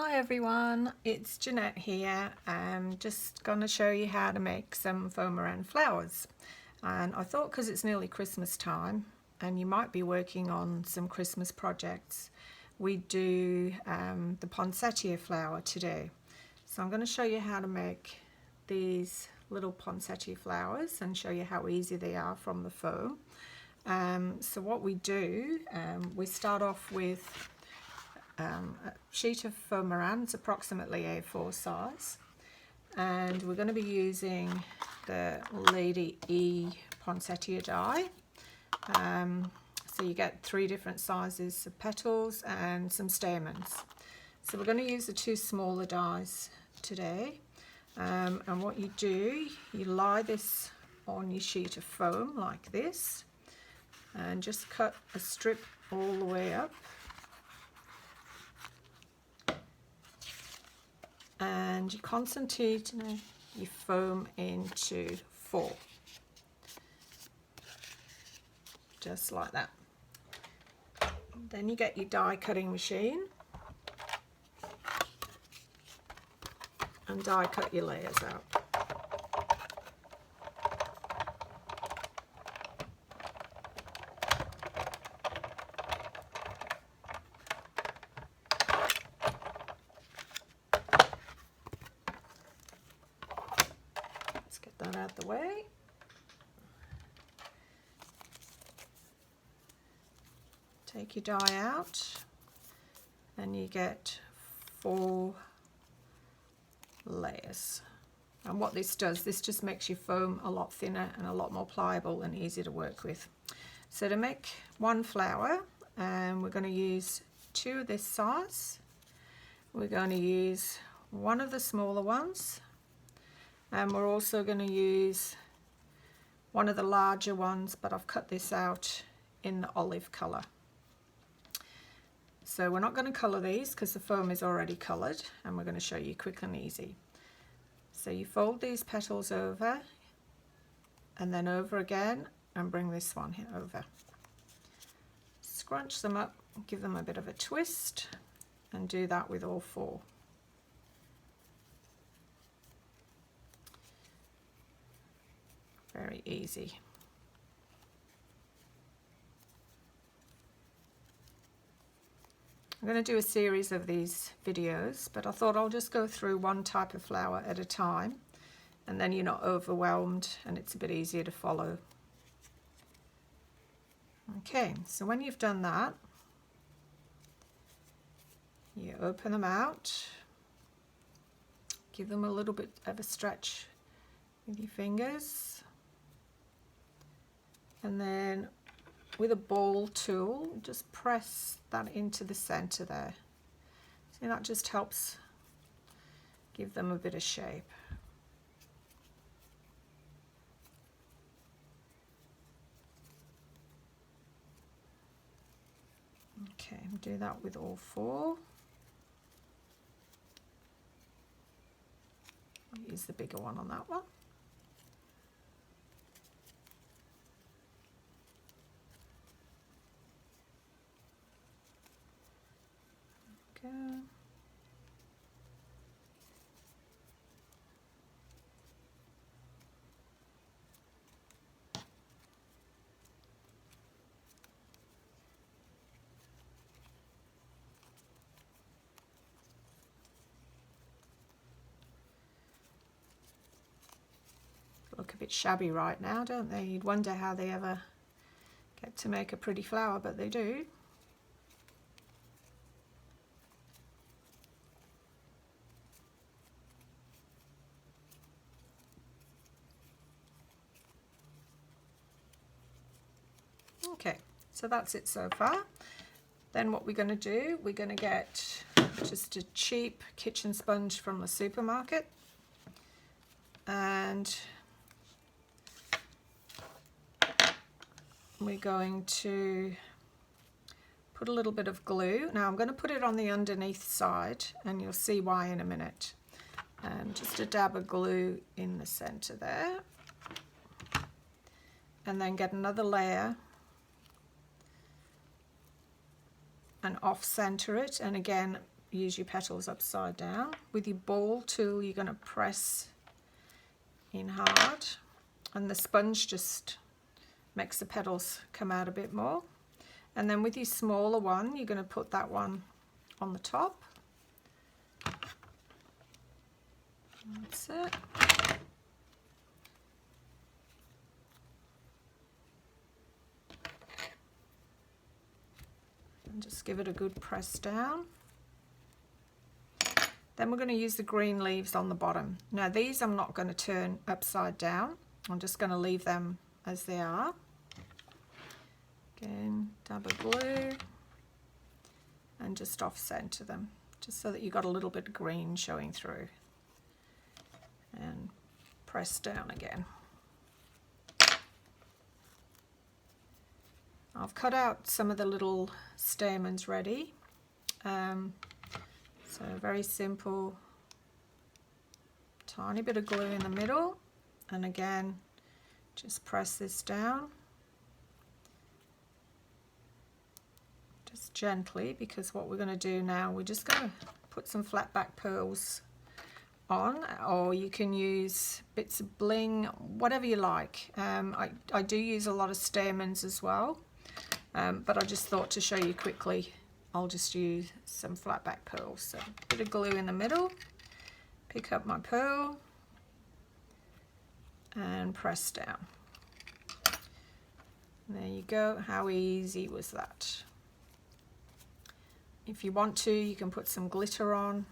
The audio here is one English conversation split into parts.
Hi everyone, it's Jeanette here. I'm just going to show you how to make some Foamiran flowers. And I thought because it's nearly Christmas time and you might be working on some Christmas projects, we do the poinsettia flower today. So I'm going to show you how to make these little poinsettia flowers and show you how easy they are from the foam. So what we do, we start off with a sheet of Foamiran. It's approximately A4 size, and we're going to be using the Lady E poinsettia die. So you get 3 different sizes of petals and some stamens. So we're going to use the 2 smaller dies today. And what you do, you lie this on your sheet of foam like this and just cut a strip all the way up. And you concentrate your foam into 4, just like that. Then you get your die cutting machine and die cut your layers out. Get that out of the way. Take your die out and you get 4 layers. And what this does, this just makes your foam a lot thinner and a lot more pliable and easier to work with. So to make one flower, we're going to use 2 of this size. We're going to use 1 of the smaller ones. And we're also going to use 1 of the larger ones, but I've cut this out in the olive colour. So we're not going to colour these because the foam is already coloured, and we're going to show you quick and easy. So you fold these petals over and then over again and bring this one over. Scrunch them up, give them a bit of a twist, and do that with all 4. Very easy. I'm going to do a series of these videos, but I thought I'll just go through one type of flower at a time, and then you're not overwhelmed and it's a bit easier to follow. Okay, so when you've done that, you open them out, give them a little bit of a stretch with your fingers, and then with a ball tool, just press that into the center there. See, that just helps give them a bit of shape. Okay, do that with all 4. I'll use the bigger one on that one. Go. Look a bit shabby right now, don't they? You'd wonder how they ever get to make a pretty flower, but they do. Okay, so that's it so far. Then what we're going to do, we're going to get just a cheap kitchen sponge from the supermarket, and we're going to put a little bit of glue. Now I'm going to put it on the underneath side and you'll see why in a minute. And just a dab of glue in the center there, and then get another layer and off center it, and again use your petals upside down. With your ball tool, you're going to press in hard, and the sponge just makes the petals come out a bit more. And then with your smaller one, you're going to put that one on the top. That's it. And just give it a good press down. Then we're going to use the green leaves on the bottom. Now these I'm not going to turn upside down. I'm just going to leave them as they are. Again, dab of glue and just off center them, just so that you've got a little bit of green showing through. And press down again. I've cut out some of the little stamens ready. So very simple, tiny bit of glue in the middle, and again just press this down just gently, because what we're going to do now, we're just going to put some flat back pearls on, or you can use bits of bling, whatever you like. I do use a lot of stamens as well, but I just thought to show you quickly I'll just use some flat back pearls. So a bit of glue in the middle, pick up my pearl and press down. There you go. How easy was that? If you want to, you can put some glitter on.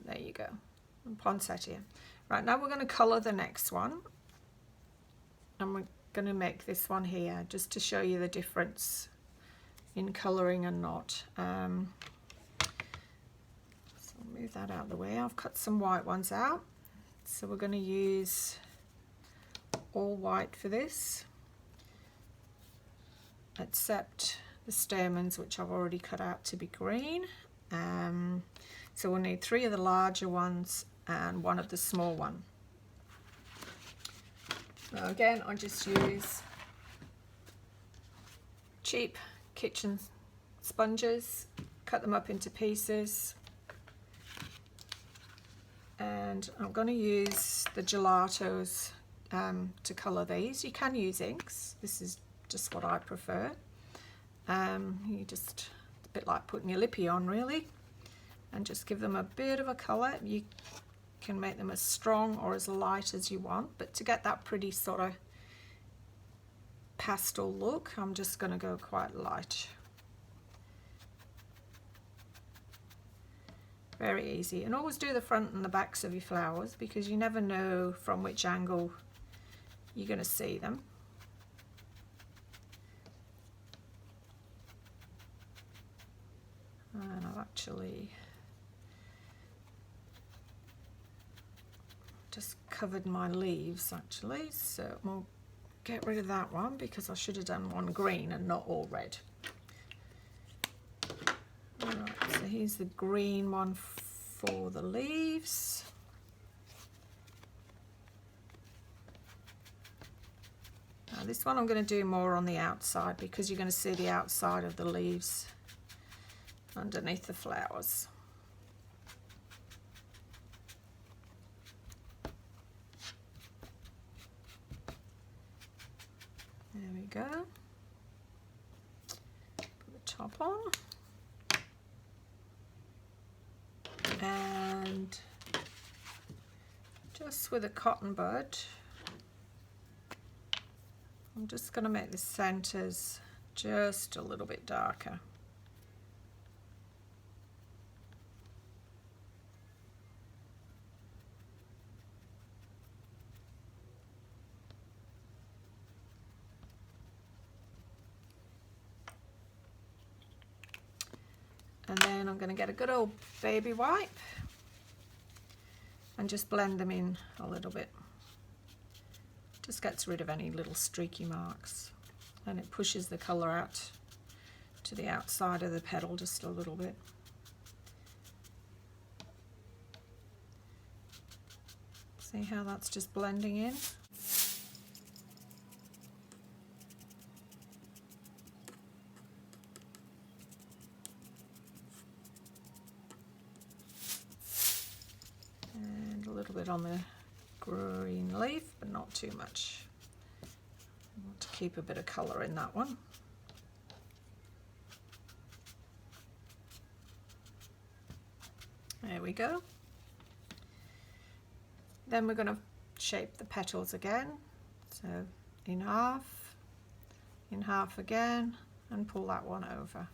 There you go, poinsettia. Right, now we're going to colour the next one, and we're going to make this one here just to show you the difference in colouring and not. So I'll move that out of the way. I've cut some white ones out, so we're going to use all white for this, except the stamens, which I've already cut out to be green. So we'll need 3 of the larger ones and 1 of the small one. Now again, I just use cheap kitchen sponges, cut them up into pieces, and I'm going to use the gelatos to colour these. You can use inks, this is just what I prefer. You just, it's a bit like putting your lippy on really, and just give them a bit of a colour. You can make them as strong or as light as you want, but to get that pretty sort of pastel look, I'm just going to go quite light. Very easy, and always do the front and the backs of your flowers, because you never know from which angle you're going to see them. And I've actually just covered my leaves actually, so we'll get rid of that one because I should have done one green and not all red. Alright, so here's the green one for the leaves. Now this one I'm going to do more on the outside, because you're going to see the outside of the leaves underneath the flowers. There we go. Put the top on. And just with a cotton bud, I'm just going to make the centers just a little bit darker. And then I'm going to get a good old baby wipe and just blend them in a little bit. Just gets rid of any little streaky marks, and it pushes the colour out to the outside of the petal just a little bit. See how that's just blending in? bit on the green leaf, but not too much. I want to keep a bit of colour in that one. There we go. Then we're going to shape the petals again. So in half again, and pull that one over.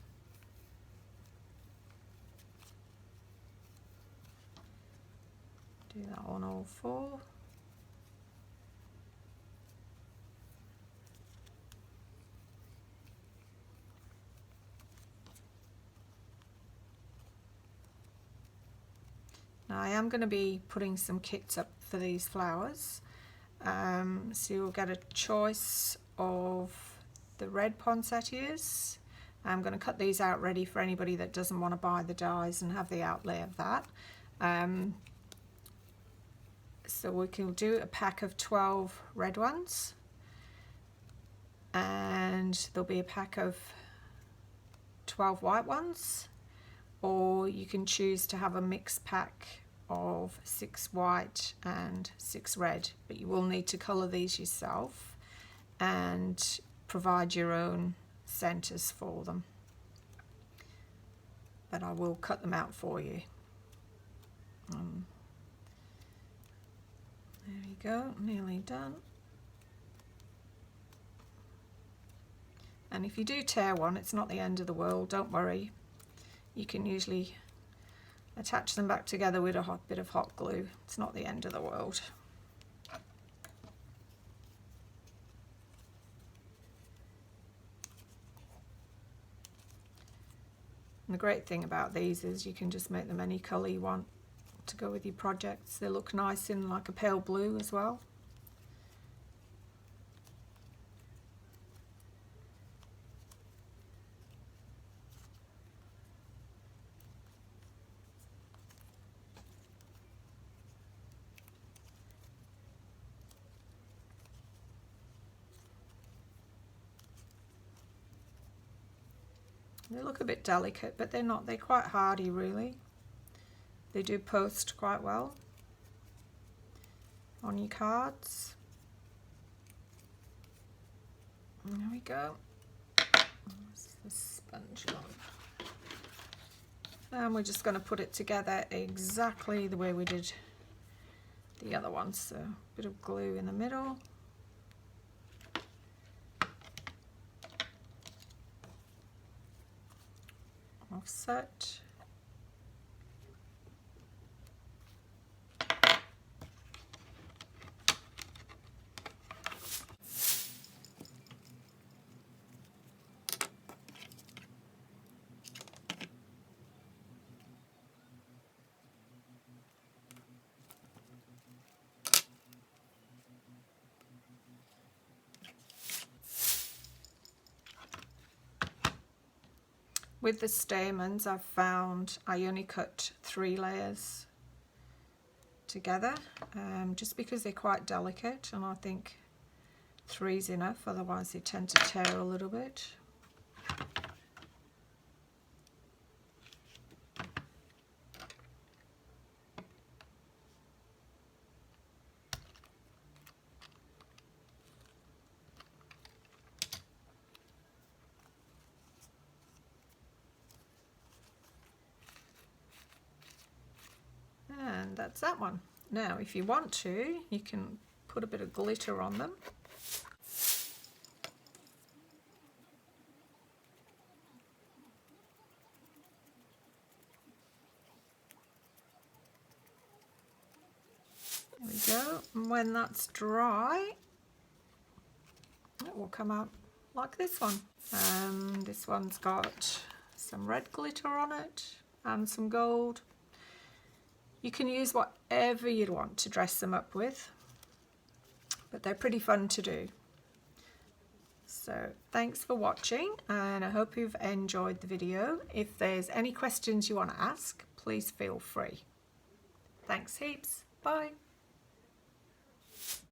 Do that on all four. Now I am going to be putting some kits up for these flowers, so you'll get a choice of the red poinsettias. I'm going to cut these out ready for anybody that doesn't want to buy the dies and have the outlay of that. So we can do a pack of 12 red ones, and there'll be a pack of 12 white ones, or you can choose to have a mixed pack of 6 white and 6 red, but you will need to colour these yourself and provide your own centres for them, but I will cut them out for you. There you go, nearly done. And if you do tear one, it's not the end of the world, don't worry. You can usually attach them back together with a bit of hot glue. It's not the end of the world. And the great thing about these is you can just make them any colour you want to go with your projects. They look nice in like a pale blue as well. They look a bit delicate, but they're not. They're quite hardy, really. They do post quite well on your cards. And there we go. Where's the sponge on? And we're just going to put it together exactly the way we did the other one. So a bit of glue in the middle. Offset. With the stamens, I've found I only cut 3 layers together, just because they're quite delicate, and I think 3's enough, otherwise they tend to tear a little bit. And that's that one. Now if you want to, you can put a bit of glitter on them. There we go. And when that's dry, it will come out like this one. This one's got some red glitter on it and some gold. You can use whatever you'd want to dress them up with, but they're pretty fun to do. So thanks for watching, and I hope you've enjoyed the video. If there's any questions you want to ask, please feel free. Thanks heaps. Bye.